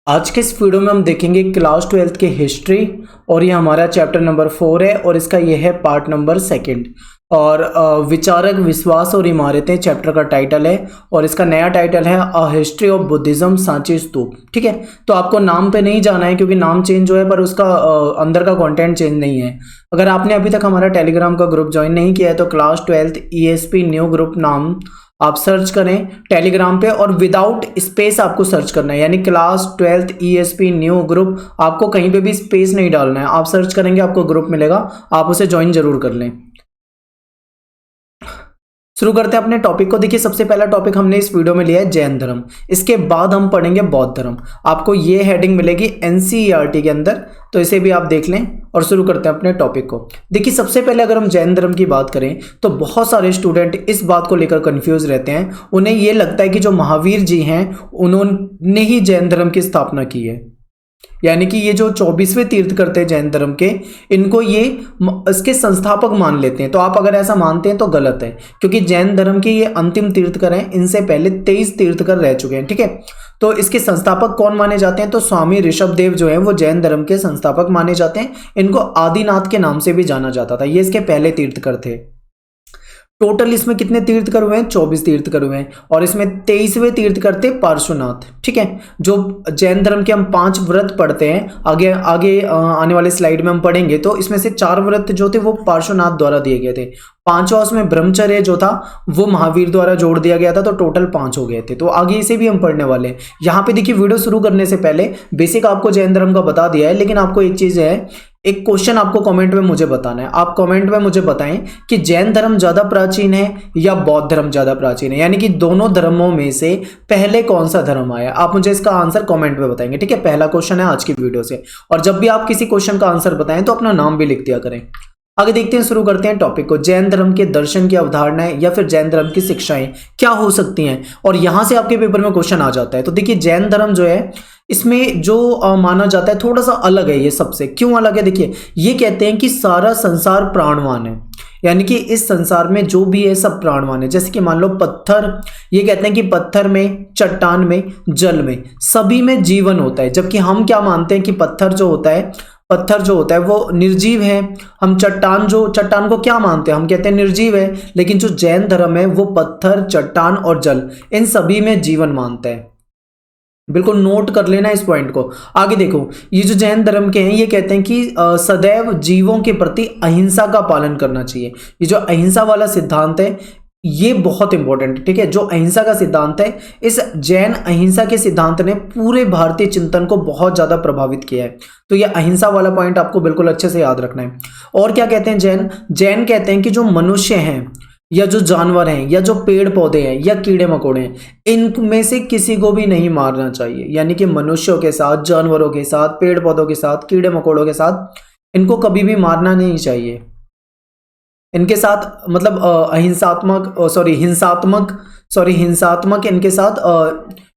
आज के इस वीडियो में हम देखेंगे क्लास 12th की हिस्ट्री और ये हमारा चैप्टर नंबर 4 है और इसका ये है पार्ट नंबर 2 और विचारक विश्वास और इमारतें चैप्टर का टाइटल है और इसका नया टाइटल है a history of Buddhism Sanchi Stupa. ठीक है, तो आपको नाम पे नहीं जाना है क्योंकि नाम चेंज हुआ है पर उसका अंदर का कंटेंट चेंज नहीं है। अगर आपने अभी तक हमारा टेलीग्राम का ग्रुप ज्वाइन नहीं किया है तो class 12th ESP new group नाम आप सर्च करें टेलीग्राम पे और विदाउट स्पेस आपको सर्च करना है, यानी class 12th ESP new group. आपको कहीं पे भी स्पेस नहीं डालना है, आप सर्च करेंगे आपको ग्रुप मिलेगा, आप उसे ज्वाइन जरूर कर लें। शुरू करते हैं अपने टॉपिक को। देखिए, सबसे पहला टॉपिक हमने इस वीडियो में लिया है जैन धर्म, इसके बाद हम पढ़ेंगे बौद्ध धर्म। आपको ये हेडिंग मिलेगी NCERT के अंदर, तो इसे भी आप देख लें और शुरू करते हैं अपने टॉपिक को। देखिए, सबसे पहले अगर हम जैन धर्म की बात करें तो बहुत सारे स्टूडेंट इस बात को लेकर कंफ्यूज रहते हैं। उन्हें ये लगता है कि जो महावीर जी हैं उन्होंने ही जैन धर्म की स्थापना की है, यानी कि ये जो 24वें तीर्थ करते हैं जैन धर्म के, इनको ये इसके संस्थापक मान लेते हैं। तो आप अगर ऐसा मानते हैं तो गलत है, क्योंकि जैन धर्म के ये अंतिम तीर्थकर हैं, इनसे पहले 23 तीर्थकर रह चुके हैं। ठीक है, तो इसके संस्थापक कौन माने जाते हैं? तो स्वामी ऋषभदेव जो है वो जैन धर्म के संस्थापक माने जाते हैं। इनको आदिनाथ के नाम से भी जाना जाता था, ये इसके पहले तीर्थकर थे। टोटल इसमें कितने तीर्थकर हुए हैं? 24 तीर्थकर हुए हैं और इसमें 23वें तीर्थकर थे पार्श्वनाथ। ठीक है, जो जैन धर्म के हम 5 व्रत पढ़ते हैं, आगे आगे आने वाले स्लाइड में हम पढ़ेंगे, तो इसमें से 4 व्रत जो थे वो पार्श्वनाथ द्वारा दिए गए थे। 5वां उसमें ब्रह्मचर्य जो था वो महावीर द्वारा जोड़ दिया गया था, तो टोटल 5 हो गए थे। तो आगे इसे भी हम पढ़ने वाले हैं। यहाँ पे देखिए, वीडियो शुरू करने से पहले बेसिक आपको जैन धर्म का बता दिया है, लेकिन आपको एक चीज है, एक क्वेश्चन आपको कमेंट में मुझे बताना है। आप कमेंट में मुझे बताएं कि जैन धर्म ज्यादा प्राचीन है या बौद्ध धर्म ज्यादा प्राचीन है, यानी कि दोनों धर्मों में से पहले कौन सा धर्म आया। आप मुझे इसका आंसर कमेंट में बताएंगे। ठीक है, पहला क्वेश्चन है आज की वीडियो से। और जब भी आप किसी क्वेश्चन का आंसर बताएं तो अपना नाम भी लिख दिया करें। आगे देखते हैं, शुरू करते हैं टॉपिक को। जैन धर्म के दर्शन की अवधारणाएं या फिर जैन धर्म की शिक्षाएं क्या हो सकती हैं, और यहां से आपके पेपर में क्वेश्चन आ जाता है। तो देखिए, जैन धर्म जो है इसमें जो माना जाता है थोड़ा सा अलग है। ये सबसे क्यों अलग है? देखिए, ये कहते हैं कि सारा संसार प्राणवान है, यानी कि इस संसार में जो भी है सब प्राणवान है। जैसे कि मान लो पत्थर, ये कहते हैं कि पत्थर में, चट्टान में, जल में, सभी में जीवन होता है। जबकि हम क्या मानते हैं कि पत्थर जो होता है वो निर्जीव है। हम चट्टान को क्या मानते हैं? हम कहते हैं निर्जीव है। लेकिन जो जैन धर्म है वो पत्थर, चट्टान और जल, इन सभी में जीवन मानता है। बिल्कुल नोट कर लेना इस पॉइंट को। आगे देखो, ये जो जैन धर्म के हैं ये कहते हैं कि सदैव जीवों के प्रति अहिंसा का पालन करना चाहिए। ये जो अहिंसा वाला सिद्धांत है ये बहुत इंपॉर्टेंट है। ठीक है, जो अहिंसा का सिद्धांत है, इस जैन अहिंसा के सिद्धांत ने पूरे भारतीय चिंतन को बहुत ज्यादा प्रभावित किया है। तो ये अहिंसा वाला पॉइंट आपको बिल्कुल अच्छे से याद रखना है। और क्या कहते हैं जैन कहते हैं कि जो मनुष्य हैं या जो जानवर हैं या जो पेड़ पौधे हैं या कीड़े मकोड़े हैं, इनमें से किसी को भी नहीं मारना चाहिए। यानी कि मनुष्यों के साथ, जानवरों के साथ, पेड़ पौधों के साथ, कीड़े मकोड़ों के साथ इनको कभी भी मारना नहीं चाहिए। इनके साथ मतलब हिंसात्मक इनके साथ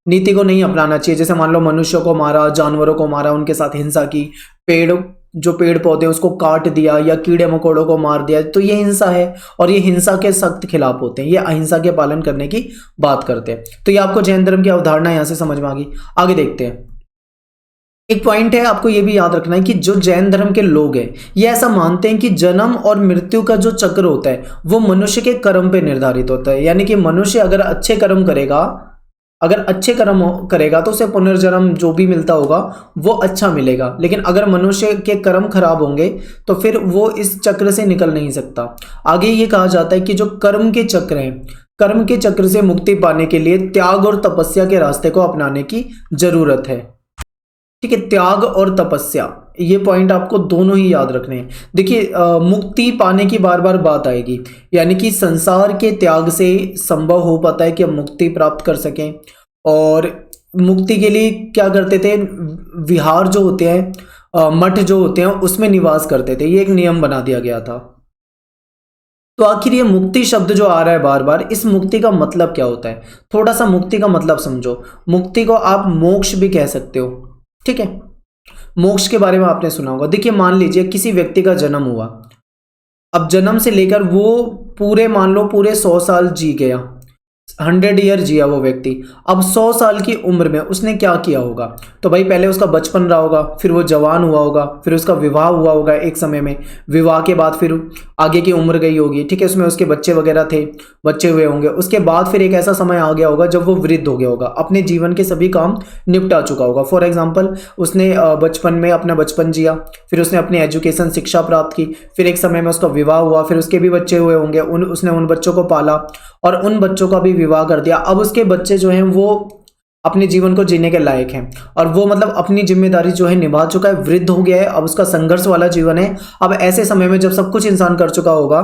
नीति को नहीं अपनाना चाहिए। जैसे मान लो मनुष्यों को मारा, जानवरों को मारा, उनके साथ हिंसा की, पेड़ पौधे उसको काट दिया या कीड़े मकोड़ों को मार दिया, तो ये हिंसा है और ये हिंसा के सख्त खिलाफ होते हैं। ये अहिंसा के पालन करने की बात करते हैं। तो ये आपको जैन धर्म की अवधारणा यहां से समझ में आ गई। आगे देखते हैं, एक पॉइंट है आपको ये भी याद रखना है कि जो जैन धर्म के लोग हैं ये ऐसा मानते हैं कि जन्म और मृत्यु का जो चक्र होता है वो मनुष्य के कर्म पे निर्धारित होता है। यानी कि मनुष्य अगर अच्छे कर्म करेगा तो उसे पुनर्जन्म जो भी मिलता होगा वो अच्छा मिलेगा। लेकिन अगर मनुष्य के कर्म खराब होंगे तो फिर वो इस चक्र से निकल नहीं सकता। आगे ये कहा जाता है कि जो कर्म के चक्र से मुक्ति पाने के लिए त्याग और तपस्या के रास्ते को अपनाने की जरूरत है। ठीक है, त्याग और तपस्या, ये पॉइंट आपको दोनों ही याद रखने हैं। देखिए, मुक्ति पाने की बार बार बात आएगी, यानी कि संसार के त्याग से संभव हो पाता है कि हम मुक्ति प्राप्त कर सकें। और मुक्ति के लिए क्या करते थे? विहार जो होते हैं, मठ जो होते हैं, उसमें निवास करते थे। ये एक नियम बना दिया गया था। तो आखिर ये मुक्ति शब्द जो आ रहा है बार बार, इस मुक्ति का मतलब क्या होता है? थोड़ा सा मुक्ति का मतलब समझो। मुक्ति को आप मोक्ष भी कह सकते हो। ठीक है, मोक्ष के बारे में आपने सुना होगा। देखिए, मान लीजिए किसी व्यक्ति का जन्म हुआ, अब जन्म से लेकर वो पूरे मान लो पूरे 100 साल जी गया, 100 ईयर जिया वो व्यक्ति। अब 100 साल की उम्र में उसने क्या किया होगा? तो भाई पहले उसका बचपन रहा होगा, फिर वो जवान हुआ होगा, फिर उसका विवाह हुआ होगा एक समय में, विवाह के बाद फिर आगे की उम्र गई होगी, ठीक है, उसमें उसके बच्चे वगैरह थे, बच्चे हुए होंगे, उसके बाद फिर एक ऐसा समय आ गया होगा जब वो वृद्ध हो गया होगा, अपने जीवन के सभी काम निपटा चुका होगा। फॉर एग्जाम्पल उसने बचपन में अपना बचपन जिया, फिर उसने अपनी एजुकेशन शिक्षा प्राप्त की, फिर एक समय में उसका विवाह हुआ, फिर उसके भी बच्चे हुए होंगे, उसने उन बच्चों को पाला और उन बच्चों का भी विवाह कर दिया। अब उसके बच्चे जो हैं वो अपने जीवन को जीने के लायक हैं और वो मतलब अपनी जिम्मेदारी जो है निभा चुका है, वृद्ध हो गया है, अब उसका संघर्ष वाला जीवन है। अब ऐसे समय में जब सब कुछ इंसान कर चुका होगा,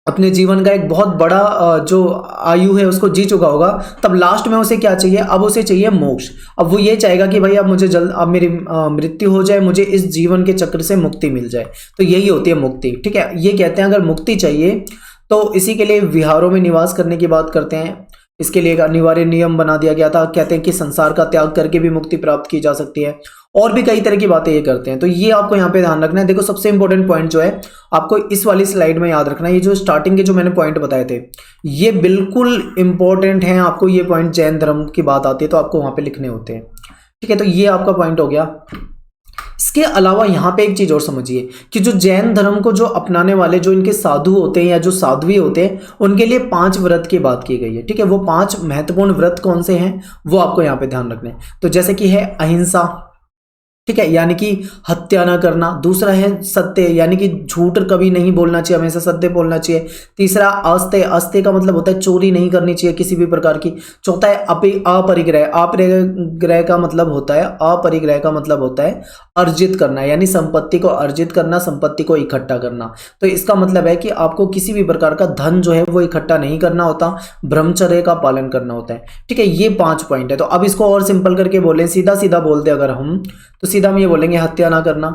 अपने जीवन का एक बहुत बड़ा जो आयु है उसको जी चुका होगा, तब लास्ट में उसे क्या चाहिए? अब उसे चाहिए मोक्ष। अब वो ये चाहेगा कि भाई अब मुझे जल्द, अब मेरी मृत्यु हो जाए, मुझे इस जीवन के चक्र से मुक्ति मिल जाए। तो यही होती है मुक्ति, ठीक है। ये कहते हैं अगर मुक्ति चाहिए तो इसी के लिए विहारों में निवास करने की बात करते हैं। इसके लिए एक अनिवार्य नियम बना दिया गया था। कहते हैं कि संसार का त्याग करके भी मुक्ति प्राप्त की जा सकती है, और भी कई तरह की बातें ये करते हैं। तो ये आपको यहाँ पे ध्यान रखना है। देखो सबसे इंपॉर्टेंट पॉइंट जो है आपको इस वाली स्लाइड में याद रखना है, ये जो स्टार्टिंग के जो मैंने पॉइंट बताए थे ये बिल्कुल इंपॉर्टेंट हैं। आपको ये पॉइंट जैन धर्म की बात आती है तो आपको वहां पे लिखने होते हैं, ठीक है। तो ये आपका पॉइंट हो गया। इसके अलावा यहाँ पे एक चीज और समझिए कि जो जैन धर्म को जो अपनाने वाले जो इनके साधु होते हैं या जो साध्वी होते हैं, उनके लिए 5 व्रत की बात की गई है, ठीक है। वो 5 महत्वपूर्ण व्रत कौन से हैं वो आपको यहाँ पे ध्यान रखने हैं। तो जैसे कि है अहिंसा, ठीक है, यानी कि हत्या ना करना। दूसरा है सत्य, यानी कि झूठ कभी नहीं बोलना चाहिए, हमेशा सत्य बोलना चाहिए। तीसरा आस्ते, आस्ते का मतलब होता है चोरी नहीं करनी चाहिए किसी भी प्रकार की। चौथा है अपरिग्रह, अपरिग्रह का मतलब होता है, अपरिग्रह का मतलब होता है अर्जित करना, यानी संपत्ति को अर्जित करना, संपत्ति को इकट्ठा करना। तो इसका मतलब है कि आपको किसी भी प्रकार का धन जो है वो इकट्ठा नहीं करना होता, ब्रह्मचर्य का पालन करना होता है, ठीक है। ये 5 पॉइंट है। तो अब इसको और सिंपल करके बोलें, सीधा सीधा बोलते अगर हम, तो सीधा हम ये बोलेंगे हत्या ना करना,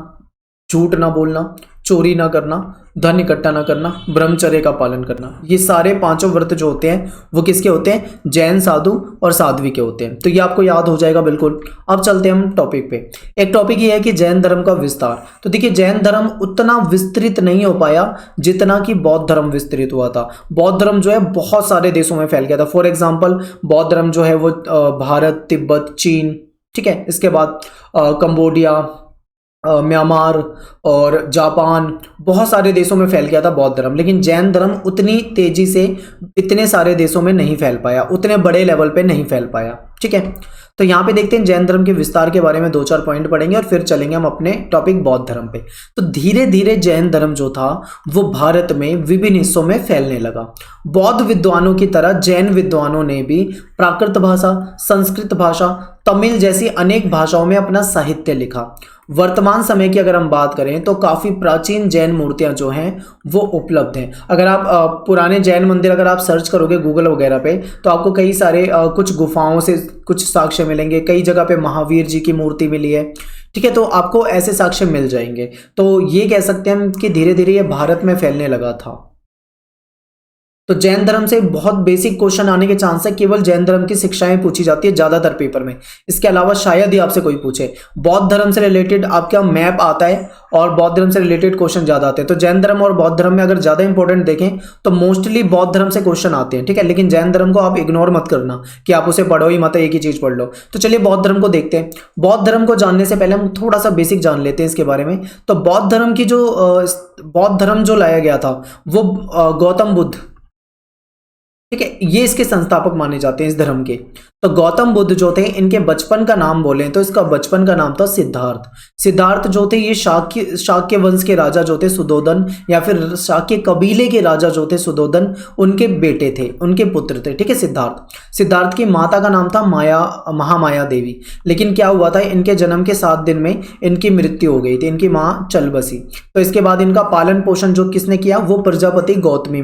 झूठ ना बोलना, चोरी ना करना, धन इकट्ठा ना करना, ब्रह्मचर्य का पालन करना। ये सारे 5 व्रत जो होते हैं वो किसके होते हैं? जैन साधु और साध्वी के होते हैं। तो ये आपको याद हो जाएगा बिल्कुल। अब चलते हैं हम टॉपिक पे। एक टॉपिक ये है कि जैन धर्म का विस्तार। तो देखिए जैन धर्म उतना विस्तृत नहीं हो पाया जितना कि बौद्ध धर्म विस्तृत हुआ था। बौद्ध धर्म जो है बहुत सारे देशों में फैल गया था। फॉर एग्जाम्पल बौद्ध धर्म जो है वो भारत, तिब्बत, चीन, ठीक है, इसके बाद कंबोडिया, म्यांमार और जापान, बहुत सारे देशों में फैल गया था बौद्ध धर्म। लेकिन जैन धर्म उतनी तेजी से इतने सारे देशों में नहीं फैल पाया, उतने बड़े लेवल पे नहीं फैल पाया, ठीक है। तो यहाँ पे देखते हैं जैन धर्म के विस्तार के बारे में 2-4 पॉइंट पढ़ेंगे और फिर चलेंगे हम अपने टॉपिक बौद्ध धर्म पे। तो धीरे धीरे जैन धर्म जो था वो भारत में विभिन्न हिस्सों में फैलने लगा। बौद्ध विद्वानों की तरह जैन विद्वानों ने भी प्राकृत भाषा, संस्कृत भाषा, तमिल जैसी अनेक भाषाओं में अपना साहित्य लिखा। वर्तमान समय की अगर हम बात करें तो काफी प्राचीन जैन मूर्तियां जो हैं वो उपलब्ध हैं। अगर आप पुराने जैन मंदिर अगर आप सर्च करोगे गूगल वगैरह पे तो आपको कई सारे कुछ गुफाओं से कुछ साक्ष्य मिलेंगे। कई जगह पे महावीर जी की मूर्ति मिली है, ठीक है। तो आपको ऐसे साक्ष्य मिल जाएंगे। तो ये कह सकते हैं हम कि धीरे धीरे ये भारत में फैलने लगा था। तो जैन धर्म से बहुत बेसिक क्वेश्चन आने के चांस है। केवल जैन धर्म की शिक्षाएं पूछी जाती है ज्यादातर पेपर में। इसके अलावा शायद ही आपसे कोई पूछे। बौद्ध धर्म से रिलेटेड आपका मैप आता है और बौद्ध धर्म से रिलेटेड क्वेश्चन ज्यादा आते हैं। तो जैन धर्म और बौद्ध धर्म में अगर ज्यादा इंपॉर्टेंट देखें तो मोस्टली बौद्ध धर्म से क्वेश्चन आते हैं, ठीक है। लेकिन जैन धर्म को आप इग्नोर मत करना कि आप उसे पढ़ो ही मत, एक ही चीज पढ़ लो। तो चलिए बौद्ध धर्म को देखते हैं। बौद्ध धर्म को जानने से पहले हम थोड़ा सा बेसिक जान लेते हैं इसके बारे में। तो बौद्ध धर्म की जो बौद्ध धर्म जो लाया गया था वो गौतम बुद्ध, ठीक है, ये इसके संस्थापक माने जाते हैं इस धर्म के। तो गौतम बुद्ध जो थे इनके बचपन का नाम बोलें तो इसका बचपन का नाम था सिद्धार्थ। सिद्धार्थ जो थे ये शाक्य वंश के राजा जो थे सुदोधन, या फिर शाक्य कबीले के राजा जो थे सुदोधन, उनके बेटे थे, उनके पुत्र थे, ठीक है, सिद्धार्थ। सिद्धार्थ की माता का नाम था महामाया देवी। लेकिन क्या हुआ था, इनके जन्म के 7 दिन में इनकी मृत्यु हो गई थी, इनकी माँ चल बसी। तो इसके बाद इनका पालन पोषण जो किसने किया, वो प्रजापति गौतमी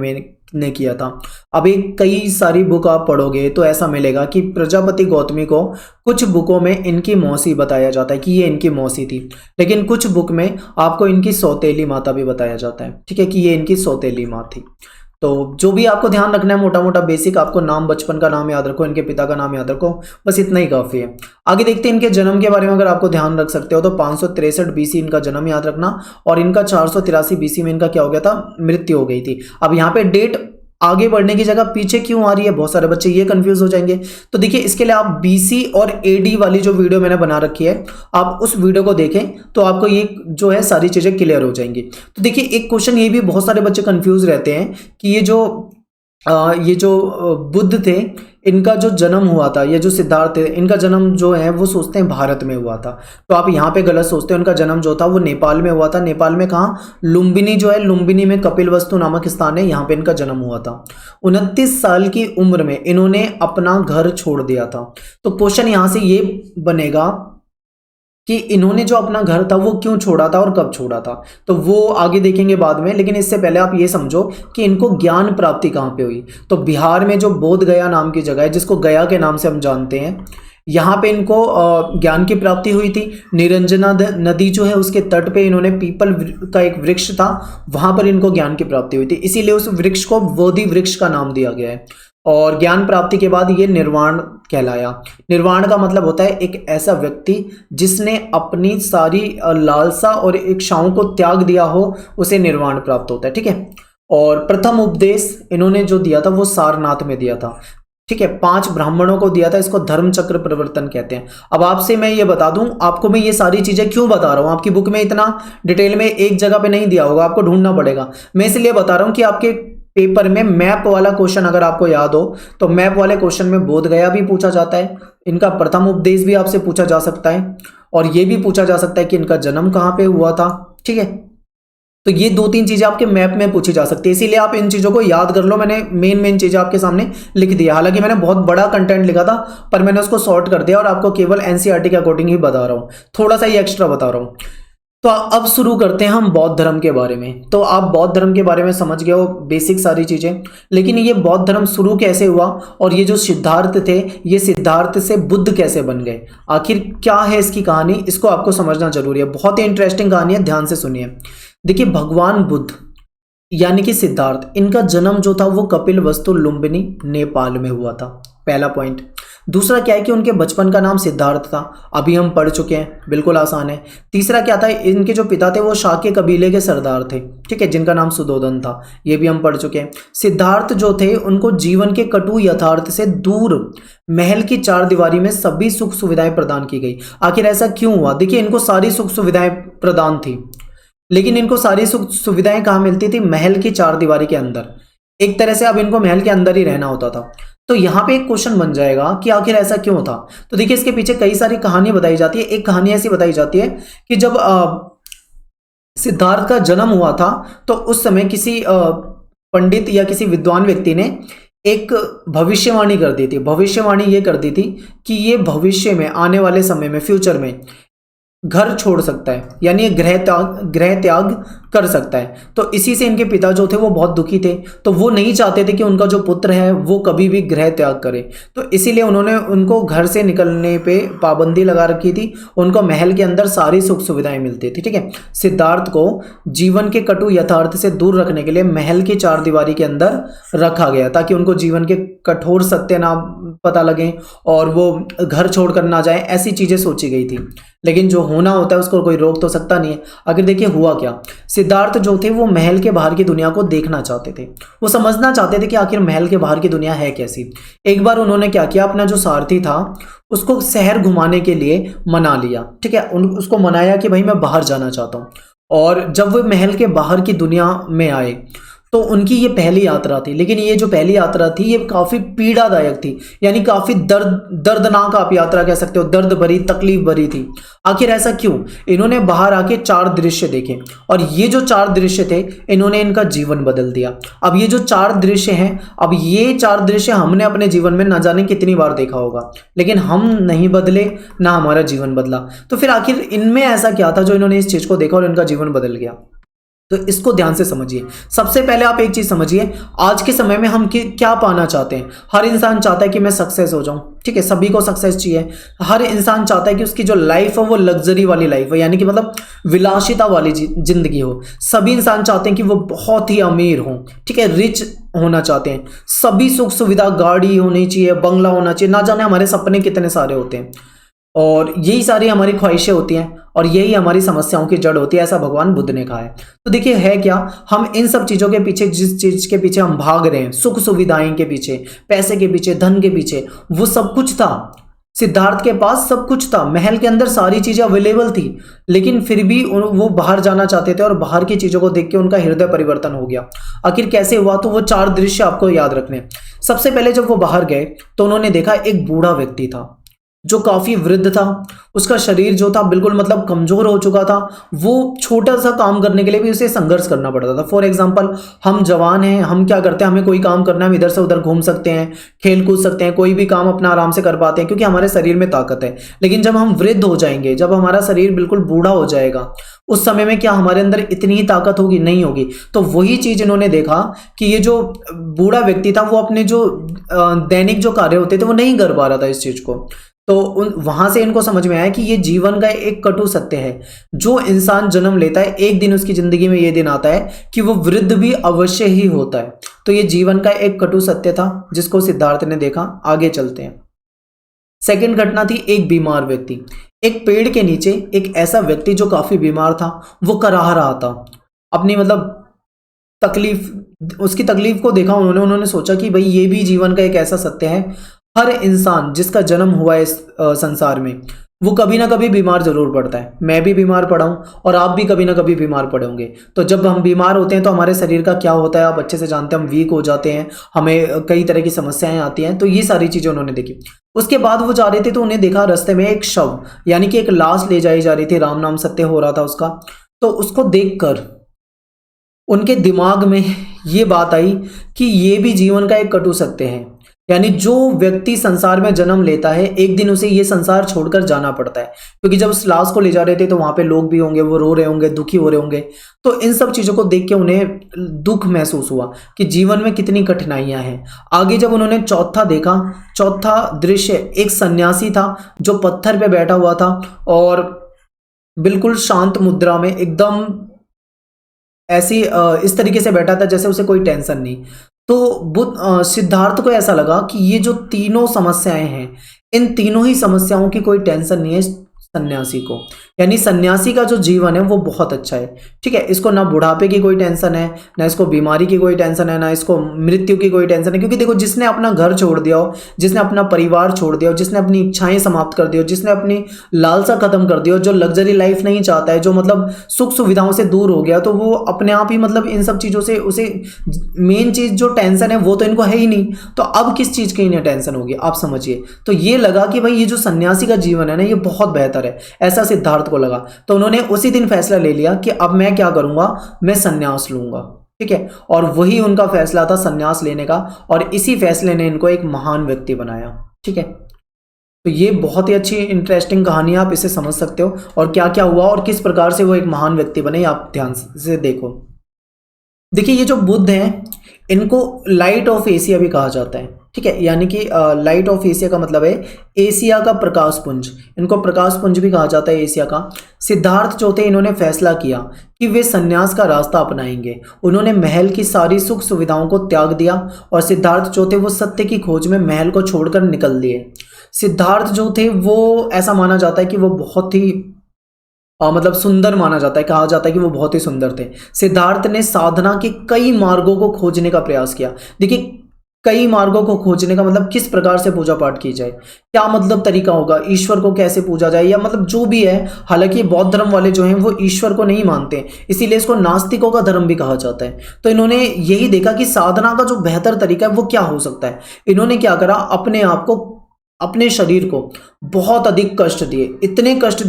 ने किया था। अभी कई सारी बुक आप पढ़ोगे तो ऐसा मिलेगा कि प्रजापति गौतमी को कुछ बुकों में इनकी मौसी बताया जाता है कि ये इनकी मौसी थी, लेकिन कुछ बुक में आपको इनकी सौतेली माता भी बताया जाता है, ठीक है, कि ये इनकी सौतेली माँ थी। तो जो भी आपको ध्यान रखना है मोटा मोटा बेसिक, आपको नाम, बचपन का नाम याद रखो, इनके पिता का नाम याद रखो, बस इतना ही काफी है। आगे देखते हैं इनके जन्म के बारे में। अगर आपको ध्यान रख सकते हो तो 563 BC इनका जन्म याद रखना, और इनका 483 BC में इनका क्या हो गया था, मृत्यु हो गई थी। अब यहाँ पे डेट आगे बढ़ने की जगह पीछे क्यों आ रही है, बहुत सारे बच्चे ये कंफ्यूज हो जाएंगे। तो देखिए इसके लिए आप बीसी और एडी वाली जो वीडियो मैंने बना रखी है, आप उस वीडियो को देखें तो आपको ये जो है सारी चीजें क्लियर हो जाएंगी। तो देखिए एक क्वेश्चन ये भी बहुत सारे बच्चे कंफ्यूज रहते हैं कि ये जो बुद्ध थे, इनका जो जन्म हुआ था, ये जो सिद्धार्थ थे, इनका जन्म जो है वो सोचते हैं भारत में हुआ था। तो आप यहाँ पे गलत सोचते हैं। उनका जन्म जो था वो नेपाल में हुआ था। नेपाल में कहाँ, लुम्बिनी जो है, लुम्बिनी में कपिलवस्तु नामक स्थान है, यहाँ पे इनका जन्म हुआ था। 29 साल की उम्र में इन्होंने अपना घर छोड़ दिया था। तो क्वेश्चन यहाँ से ये बनेगा कि इन्होंने जो अपना घर था वो क्यों छोड़ा था और कब छोड़ा था, तो वो आगे देखेंगे बाद में। लेकिन इससे पहले आप ये समझो कि इनको ज्ञान प्राप्ति कहाँ पे हुई। तो बिहार में जो बोध गया नाम की जगह है, जिसको गया के नाम से हम जानते हैं, यहाँ पे इनको ज्ञान की प्राप्ति हुई थी। निरंजना नदी जो है उसके तट पे इन्होंने पीपल का एक वृक्ष था, वहां पर इनको ज्ञान की प्राप्ति हुई थी, इसीलिए उस वृक्ष को बोधि वृक्ष का नाम दिया गया है। और ज्ञान प्राप्ति के बाद ये निर्वाण कहलाया। निर्वाण का मतलब होता है एक ऐसा व्यक्ति जिसने अपनी सारी लालसा और इच्छाओं को त्याग दिया हो, उसे निर्वाण प्राप्त होता है। ठीक है। और प्रथम उपदेश इन्होंने जो दिया था वो सारनाथ में दिया था। ठीक है, 5 ब्राह्मणों को दिया था। इसको धर्म चक्र प्रवर्तन कहते हैं। अब आपसे मैं ये बता दूं, आपको मैं ये सारी चीजें क्यों बता रहा हूं, आपकी बुक में इतना डिटेल में एक जगह पे नहीं दिया होगा, आपको ढूंढना पड़ेगा। मैं इसलिए बता रहा हूं कि आपके पेपर में मैप वाला क्वेश्चन अगर आपको याद हो तो मैप वाले क्वेश्चन में बोध गया भी पूछा जाता है, इनका प्रथम उपदेश भी आपसे पूछा जा सकता है, और ये भी पूछा जा सकता है कि इनका जन्म कहाँ पे हुआ था। ठीक है, तो ये 2-3 चीजें आपके मैप में पूछी जा सकती है, इसीलिए आप इन चीजों को याद कर लो। मैंने मेन चीजें आपके सामने लिख दिया। हालांकि मैंने बहुत बड़ा कंटेंट लिखा था, पर मैंने उसको शॉर्ट कर दिया और आपको केवल एनसीईआरटी के अकॉर्डिंग ही बता रहा हूँ, थोड़ा सा ही एक्स्ट्रा बता रहा हूँ। तो अब शुरू करते हैं हम बौद्ध धर्म के बारे में। तो आप बौद्ध धर्म के बारे में समझ गए हो बेसिक सारी चीजें, लेकिन ये बौद्ध धर्म शुरू कैसे हुआ और ये जो सिद्धार्थ थे, ये सिद्धार्थ से बुद्ध कैसे बन गए, आखिर क्या है इसकी कहानी, इसको आपको समझना जरूरी है। बहुत ही इंटरेस्टिंग कहानी है, ध्यान से सुनिए। देखिए भगवान बुद्ध यानी कि सिद्धार्थ, इनका जन्म जो था वो कपिलवस्तु लुम्बिनी नेपाल में हुआ था, पहला पॉइंट। दूसरा क्या है कि उनके बचपन का नाम सिद्धार्थ था, अभी हम पढ़ चुके हैं, बिल्कुल आसान है। तीसरा क्या था, इनके जो पिता थे वो शाक्य कबीले के सरदार थे, ठीक है, जिनका नाम सुदोधन था, ये भी हम पढ़ चुके हैं। सिद्धार्थ जो थे उनको जीवन के कटु यथार्थ से दूर महल की 4 दीवारी में सभी सुख सुविधाएं प्रदान की गई। आखिर ऐसा क्यों हुआ? देखिए इनको सारी सुख सुविधाएं प्रदान थी, लेकिन इनको सारी सुख सुविधाएं कहाँ मिलती थी? महल की 4 दीवारी के अंदर। एक तरह से अब इनको महल के अंदर ही रहना होता था। तो यहाँ पे एक क्वेश्चन बन जाएगा कि आखिर ऐसा क्यों था। तो देखिए इसके पीछे कई सारी कहानियां बताई जाती है। एक कहानी ऐसी बताई जाती है कि जब सिद्धार्थ का जन्म हुआ था तो उस समय किसी पंडित या किसी विद्वान व्यक्ति ने एक भविष्यवाणी कर दी थी। भविष्यवाणी ये कर दी थी कि ये भविष्य में आने वाले समय में, फ्यूचर में घर छोड़ सकता है, यानी गृह त्याग कर सकता है। तो इसी से इनके पिता जो थे वो बहुत दुखी थे, तो वो नहीं चाहते थे कि उनका जो पुत्र है वो कभी भी गृह त्याग करे। तो इसीलिए उन्होंने उनको घर से निकलने पे पाबंदी लगा रखी थी। उनको महल के अंदर सारी सुख सुविधाएं मिलती थी। ठीक है, सिद्धार्थ को जीवन के कटु यथार्थ से दूर रखने के लिए महल की 4 दीवारी के अंदर रखा गया, ताकि उनको जीवन के कठोर सत्य ना पता लगे और वो घर छोड़कर ना जाए, ऐसी चीजें सोची गई थी। लेकिन जो होना होता है उसको कोई रोक तो सकता नहीं है। अगर देखिए हुआ क्या, सिद्धार्थ जो थे वो महल के बाहर की दुनिया को देखना चाहते थे, वो समझना चाहते थे कि आखिर महल के बाहर की दुनिया है कैसी। एक बार उन्होंने क्या किया, अपना जो सारथी था उसको शहर घुमाने के लिए मना लिया। ठीक है, उसको मनाया कि भाई मैं बाहर जाना चाहता हूँ। और जब वो महल के बाहर की दुनिया में आए तो उनकी ये पहली यात्रा थी, लेकिन ये जो पहली यात्रा थी ये काफ़ी पीड़ादायक थी, यानी काफ़ी दर्दनाक आप यात्रा कह सकते हो, दर्द भरी, तकलीफ भरी थी। आखिर ऐसा क्यों? इन्होंने बाहर आके 4 दृश्य देखे और ये जो 4 दृश्य थे इन्होंने इनका जीवन बदल दिया। अब ये जो 4 दृश्य हैं, अब ये 4 दृश्य हमने अपने जीवन में न जाने कितनी बार देखा होगा, लेकिन हम नहीं बदले, ना हमारा जीवन बदला। तो फिर आखिर इनमें ऐसा क्या था जो इन्होंने इस चीज़ को देखा और इनका जीवन बदल गया? तो इसको ध्यान से समझिए। सबसे पहले आप एक चीज समझिए, आज के समय में हम क्या पाना चाहते हैं। हर इंसान चाहता है कि मैं सक्सेस हो जाऊं, ठीक है, सभी को सक्सेस चाहिए। हर इंसान चाहता है कि उसकी जो लाइफ है वो लग्जरी वाली लाइफ हो, यानी कि मतलब विलासिता वाली जिंदगी हो। सभी इंसान चाहते हैं कि वो बहुत ही अमीर हो, ठीक है, रिच होना चाहते हैं। सभी सुख सुविधा, गाड़ी होनी चाहिए, बंगला होना चाहिए, ना जाने हमारे सपने कितने सारे होते हैं। और यही सारी हमारी ख्वाहिशें होती हैं और यही हमारी समस्याओं की जड़ होती है, ऐसा भगवान बुद्ध ने कहा है। तो देखिए है क्या, हम इन सब चीज़ों के पीछे, जिस चीज़ के पीछे हम भाग रहे हैं, सुख सुविधाएं के पीछे, पैसे के पीछे, धन के पीछे, वो सब कुछ था। सिद्धार्थ के पास सब कुछ था, महल के अंदर सारी चीजें अवेलेबल थी, लेकिन फिर भी वो बाहर जाना चाहते थे और बाहर की चीजों को देख के उनका हृदय परिवर्तन हो गया। आखिर कैसे हुआ, तो वो 4 दृश्य आपको याद रखने। सबसे पहले जब वो बाहर गए तो उन्होंने देखा एक बूढ़ा व्यक्ति था जो काफी वृद्ध था। उसका शरीर जो था बिल्कुल मतलब कमजोर हो चुका था। वो छोटा सा काम करने के लिए भी उसे संघर्ष करना पड़ता था। फॉर एग्जाम्पल, हम जवान हैं, हम क्या करते हैं, हमें कोई काम करना है, हम इधर से उधर घूम सकते हैं, खेल कूद सकते हैं, कोई भी काम अपना आराम से कर पाते हैं क्योंकि हमारे शरीर में ताकत है। लेकिन जब हम वृद्ध हो जाएंगे, जब हमारा शरीर बिल्कुल बूढ़ा हो जाएगा, उस समय में क्या हमारे अंदर इतनी ही ताकत होगी? नहीं होगी। तो वही चीज इन्होंने देखा कि ये जो बूढ़ा व्यक्ति था वो अपने जो दैनिक जो कार्य होते थे वो नहीं कर पा रहा था इस चीज को। तो वहां से इनको समझ में आया कि ये जीवन का एक कटु सत्य है। जो इंसान जन्म लेता है, एक दिन उसकी जिंदगी में ये दिन आता है कि वो वृद्ध भी अवश्य ही होता है। तो ये जीवन का एक कटु सत्य था जिसको सिद्धार्थ ने देखा। आगे चलते हैं। सेकंड घटना थी एक बीमार व्यक्ति। एक पेड़ के नीचे एक ऐसा व्यक्ति जो काफी बीमार था, वो कराह रहा था अपनी मतलब तकलीफ। उसकी तकलीफ को देखा उन्होंने सोचा कि भाई ये भी जीवन का एक ऐसा सत्य है, हर इंसान जिसका जन्म हुआ है इस संसार में, वो कभी ना कभी बीमार जरूर पड़ता है। मैं भी बीमार पड़ा हूं और आप भी कभी ना कभी बीमार पड़े होंगे। तो जब हम बीमार होते हैं तो हमारे शरीर का क्या होता है आप अच्छे से जानते हैं, हम वीक हो जाते हैं, हमें कई तरह की समस्याएं आती हैं। तो ये सारी चीजें उन्होंने देखी। उसके बाद वो जा रहे थे तो उन्हें देखा रास्ते में एक शव, यानी कि एक लाश ले जाई जा रही थी। राम नाम सत्य हो रहा था उसका। तो उसको देखकर उनके दिमाग में ये बात आई कि ये भी जीवन का एक कटु सत्य है। यानी जो व्यक्ति संसार में जन्म लेता है, एक दिन उसे ये संसार छोड़कर जाना पड़ता है। क्योंकि जब उस लाश को ले जा रहे थे तो वहां पे लोग भी होंगे, वो रो रहे होंगे, दुखी हो रहे होंगे। तो इन सब चीजों को देख के उन्हें दुख महसूस हुआ कि जीवन में कितनी कठिनाइयां हैं। आगे जब उन्होंने चौथा देखा, चौथा दृश्य एक सन्यासी था जो पत्थर पे बैठा हुआ था और बिल्कुल शांत मुद्रा में एकदम ऐसी इस तरीके से बैठा था जैसे उसे कोई टेंशन नहीं। तो सिद्धार्थ को ऐसा लगा कि ये जो तीनों समस्याएं हैं, इन तीनों ही समस्याओं की कोई टेंशन नहीं है सन्यासी को। यानी सन्यासी का जो जीवन है वो बहुत अच्छा है। ठीक है, इसको ना बुढ़ापे की कोई टेंशन है, ना इसको बीमारी की कोई टेंशन है, ना इसको मृत्यु की कोई टेंशन है। क्योंकि देखो, जिसने अपना घर छोड़ दिया हो, जिसने अपना परिवार छोड़ दिया हो, जिसने अपनी इच्छाएं समाप्त कर दी हो, जिसने अपनी लालसा खत्म कर दी हो, जो लग्जरी लाइफ नहीं चाहता है, जो मतलब सुख सुविधाओं से दूर हो गया, तो वो अपने आप ही मतलब इन सब चीज़ों से उसे मेन चीज़ जो टेंशन है वो तो इनको है ही नहीं। तो अब किस चीज़ की इन्हें टेंशन होगी, आप समझिए। तो ये लगा कि भाई ये जो सन्यासी का जीवन है ना, ये बहुत बेहतर है, ऐसा सिद्धार्थ को लगा। तो उन्होंने उसी दिन फैसला ले लिया कि अब मैं क्या करूंगा, मैं सन्यास लूंगा। ठीक है, और वही उनका फैसला था सन्यास लेने का, और इसी फैसले ने इनको एक महान व्यक्ति बनाया। ठीक है, तो ये बहुत ही अच्छी इंटरेस्टिंग कहानी है, आप इसे समझ सकते हो। और क्या क्या हुआ और किस प्रकार से वो एक महान व्यक्ति बने, आप ध्यान से देखो। देखिए, ये जो बुद्ध हैं, इनको लाइट ऑफ एशिया भी कहा जाता है। ठीक है, यानी कि लाइट ऑफ एशिया का मतलब है एशिया का प्रकाश पुंज। इनको प्रकाश पुंज भी कहा जाता है एशिया का। सिद्धार्थ जो थे, इन्होंने फैसला किया कि वे सन्यास का रास्ता अपनाएंगे। उन्होंने महल की सारी सुख सुविधाओं को त्याग दिया और सिद्धार्थ जो थे वो सत्य की खोज में महल को छोड़कर निकल दिए। सिद्धार्थ जो थे वो ऐसा माना जाता है कि वो बहुत ही मतलब सुंदर माना जाता है, कहा जाता है कि वो बहुत ही सुंदर थे। सिद्धार्थ ने साधना के कई मार्गों को खोजने का प्रयास किया। देखिए, कई मार्गों को खोजने का मतलब किस प्रकार से पूजा पाठ की जाए, क्या मतलब तरीका होगा, ईश्वर को कैसे पूजा जाए, या मतलब जो भी है। हालांकि बौद्ध धर्म वाले जो हैं वो ईश्वर को नहीं मानते, इसीलिए इसको नास्तिकों का धर्म भी कहा जाता है। तो इन्होंने यही देखा कि साधना का जो बेहतर तरीका है वो क्या हो सकता है। इन्होंने क्या करा, अपने आप को, अपने शरीर को बहुत अधिक कष्ट दिए, इतने कष्ट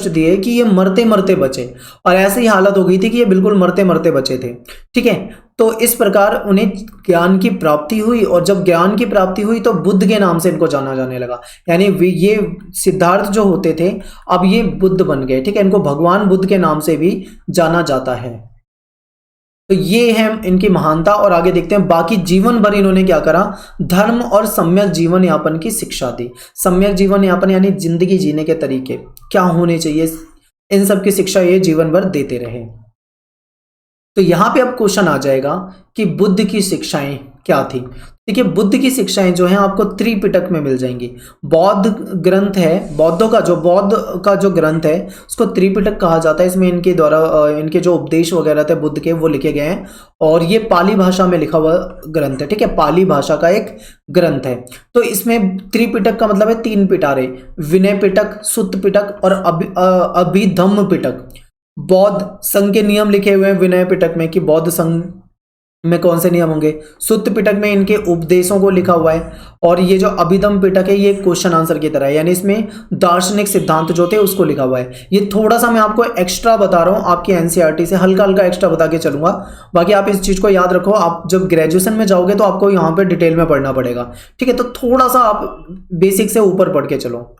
दिए कि ये मरते मरते बचे। और ऐसी ही हालत हो गई थी कि ये बिल्कुल मरते मरते बचे थे। ठीक है, तो इस प्रकार उन्हें ज्ञान की प्राप्ति हुई, और जब ज्ञान की प्राप्ति हुई तो बुद्ध के नाम से इनको जाना जाने लगा। यानी ये सिद्धार्थ जो होते थे, अब ये बुद्ध बन गए। ठीक है, इनको भगवान बुद्ध के नाम से भी जाना जाता है। तो ये है इनकी महानता। और आगे देखते हैं, बाकी जीवन भर इन्होंने क्या करा, धर्म और सम्यक जीवन यापन की शिक्षा दी। सम्यक जीवन यापन यानी जिंदगी जीने के तरीके क्या होने चाहिए, इन सब की शिक्षा ये जीवन भर देते रहे। तो यहां पे अब क्वेश्चन आ जाएगा कि बुद्ध की शिक्षाएं क्या थी। देखिए बुद्ध की शिक्षाएं जो हैं आपको त्रिपिटक में मिल जाएंगी। बौद्ध ग्रंथ है, बौद्ध का जो ग्रंथ है उसको त्रिपिटक कहा जाता है। इसमें इनके द्वारा इनके जो उपदेश वगैरह थे बुद्ध के वो लिखे गए हैं और ये पाली भाषा में लिखा हुआ ग्रंथ है, ठीक है, पाली भाषा का एक ग्रंथ है। तो इसमें त्रिपिटक का मतलब है 3 पिटारे, विनय पिटक, सुत्त पिटक और अभिधम्म पिटक। बौद्ध संघ के नियम लिखे हुए हैं विनय पिटक में कि बौद्ध संघ में कौन से नियम होंगे। सुत्त पिटक में इनके उपदेशों को लिखा हुआ है और ये जो अभिधम्म पिटक है ये क्वेश्चन आंसर की तरह है, यानी इसमें दार्शनिक सिद्धांत जो थे उसको लिखा हुआ है। ये थोड़ा सा मैं आपको एक्स्ट्रा बता रहा हूँ आपकी एनसीईआरटी से, हल्का हल्का एक्स्ट्रा बता के चलूंगा। बाकी आप इस चीज को याद रखो, आप जब ग्रेजुएशन में जाओगे तो आपको यहाँ पे डिटेल में पढ़ना पड़ेगा, ठीक है। तो थोड़ा सा आप बेसिक से ऊपर पढ़ के चलो।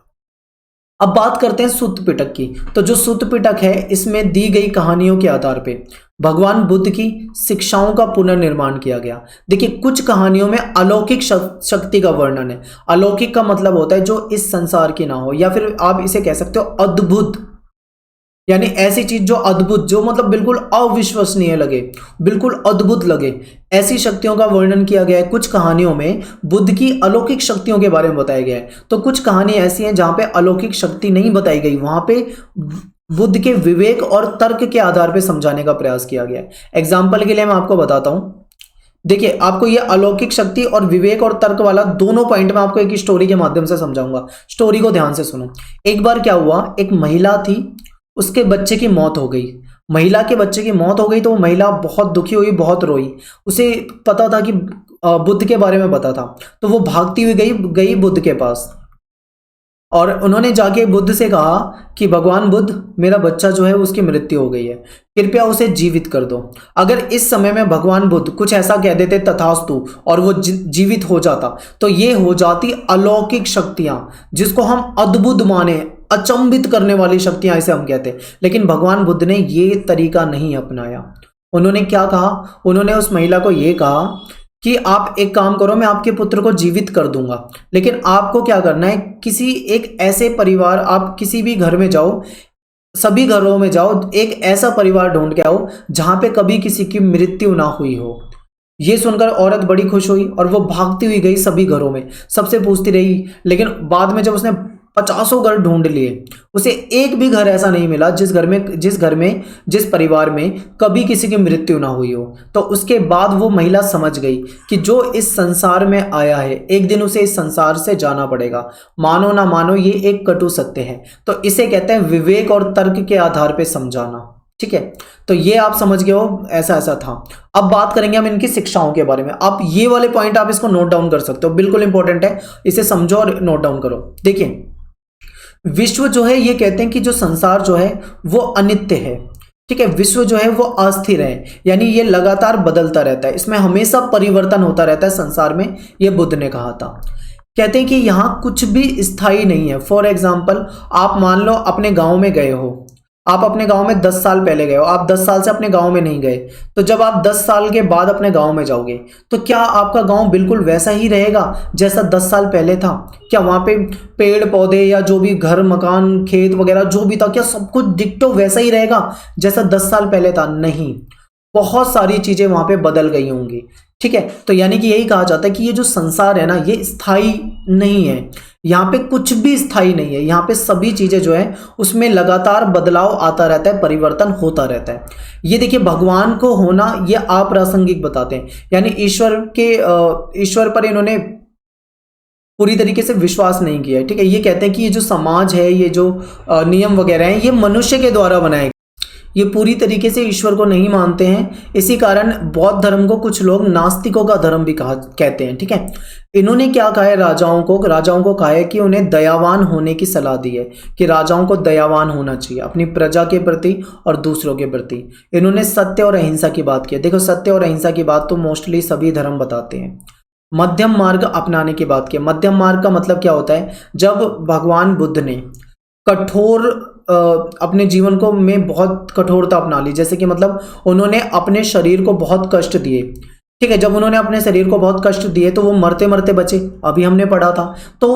अब बात करते हैं सुत्त पिटक की। तो जो सुत्त पिटक है इसमें दी गई कहानियों के आधार पे भगवान बुद्ध की शिक्षाओं का पुनर्निर्माण किया गया। देखिए कुछ कहानियों में अलौकिक शक्ति का वर्णन है। अलौकिक का मतलब होता है जो इस संसार की ना हो, या फिर आप इसे कह सकते हो अद्भुत, यानी ऐसी चीज जो अद्भुत, जो मतलब बिल्कुल अविश्वसनीय लगे, बिल्कुल अद्भुत लगे, ऐसी शक्तियों का वर्णन किया गया है। कुछ कहानियों में बुद्ध की अलौकिक शक्तियों के बारे में बताया गया है। तो कुछ कहानी ऐसी हैं जहां पे अलौकिक शक्ति नहीं बताई गई, वहां पे बुद्ध के विवेक और तर्क के आधार पर समझाने का प्रयास किया गया है। एग्जाम्पल के लिए मैं आपको बताता हूं। देखिए आपको ये अलौकिक शक्ति और विवेक और तर्क वाला दोनों पॉइंट में आपको एक स्टोरी के माध्यम से समझाऊंगा। स्टोरी को ध्यान से सुनो। एक बार क्या हुआ, एक महिला थी, उसके बच्चे की मौत हो गई। महिला के बच्चे की मौत हो गई तो वो महिला बहुत दुखी हुई, बहुत रोई। उसे पता था कि बुद्ध के बारे में पता था, तो वो भागती हुई गई बुद्ध के पास और उन्होंने जाके बुद्ध से कहा कि भगवान बुद्ध, मेरा बच्चा जो है उसकी मृत्यु हो गई है, कृपया उसे जीवित कर दो। अगर इस समय में भगवान बुद्ध कुछ ऐसा कह देते तथास्तु और वो जीवित हो जाता तो ये हो जाती अलौकिक शक्तियां, जिसको हम अद्भुत माने, अचंभित करने वाली शक्तियां इसे हम कहते हैं। लेकिन भगवान बुद्ध ने ये तरीका नहीं अपनाया। उन्होंने क्या कहा, उन्होंने उस महिला को ये कहा कि आप एक काम करो, मैं आपके पुत्र को जीवित कर दूंगा, लेकिन आपको क्या करना है, किसी एक ऐसे परिवार, आप किसी भी घर में जाओ, सभी घरों में जाओ, एक ऐसा परिवार ढूंढ के आओ जहां पे कभी किसी की मृत्यु ना हुई हो। ये सुनकर औरत बड़ी खुश हुई और वो भागती हुई गई सभी घरों में, सबसे पूछती रही। लेकिन बाद में जब उसने 50 घर ढूंढ लिए, उसे एक भी घर ऐसा नहीं मिला जिस परिवार में कभी किसी की मृत्यु ना हुई हो। तो उसके बाद वो महिला समझ गई कि जो इस संसार में आया है एक दिन उसे इस संसार से जाना पड़ेगा, मानो ना मानो ये एक कटु सत्य है। तो इसे कहते हैं विवेक और तर्क के आधार पर समझाना, ठीक है। तो ये आप समझ गए हो, ऐसा ऐसा था। अब बात करेंगे हम इनकी शिक्षाओं के बारे में। आप ये वाले पॉइंट आप इसको नोट डाउन कर सकते हो, बिल्कुल इंपॉर्टेंट है, इसे समझो और नोट डाउन करो। देखिए विश्व जो है, ये कहते हैं कि जो संसार जो है वो अनित्य है, ठीक है। विश्व जो है वो अस्थिर है, यानी ये लगातार बदलता रहता है, इसमें हमेशा परिवर्तन होता रहता है संसार में, ये बुद्ध ने कहा था। कहते हैं कि यहाँ कुछ भी स्थायी नहीं है। फॉर एग्जाम्पल आप मान लो अपने गांव में गए हो, आप अपने गांव में 10 साल पहले गए हो, आप 10 साल से अपने गांव में नहीं गए, तो जब आप 10 साल के बाद अपने गांव में जाओगे तो क्या आपका गांव बिल्कुल वैसा ही रहेगा जैसा 10 साल पहले था? क्या वहां पे पेड़ पौधे या जो भी घर मकान खेत वगैरह जो भी था, क्या सब कुछ डिट्टो वैसा ही रहेगा जैसा 10 साल पहले था? नहीं, बहुत सारी चीजें वहां पे बदल गई होंगी, ठीक है। तो यानी कि यही कहा जाता है कि ये जो संसार है ना, ये स्थायी नहीं है, यहाँ पे कुछ भी स्थायी नहीं है, यहाँ पे सभी चीजें जो है उसमें लगातार बदलाव आता रहता है, परिवर्तन होता रहता है। ये देखिए भगवान को होना ये अप्रासंगिक बताते हैं, यानी ईश्वर पर इन्होंने पूरी तरीके से विश्वास नहीं किया है, ठीक है। ये कहते हैं कि ये जो समाज है, ये जो नियम वगैरह हैं, ये मनुष्य के द्वारा बनाए, ये पूरी तरीके से ईश्वर को नहीं मानते हैं। इसी कारण बौद्ध धर्म को कुछ लोग नास्तिकों का धर्म भी कहते हैं, ठीक है। इन्होंने क्या कहा है, राजाओं को कहा है कि उन्हें दयावान होने की सलाह दी है, कि राजाओं को दयावान होना चाहिए अपनी प्रजा के प्रति और दूसरों के प्रति। इन्होंने सत्य और अहिंसा की बात की है। देखो सत्य और अहिंसा की बात तो मोस्टली सभी धर्म बताते हैं। मध्यम मार्ग अपनाने की बात की। मध्यम मार्ग का मतलब क्या होता है, जब भगवान बुद्ध ने कठोर अपने जीवन को में बहुत कठोरता अपना ली, जैसे कि मतलब उन्होंने अपने शरीर को बहुत कष्ट दिए, ठीक है। जब उन्होंने अपने शरीर को बहुत कष्ट दिए तो वो मरते मरते बचे, अभी हमने पढ़ा था। तो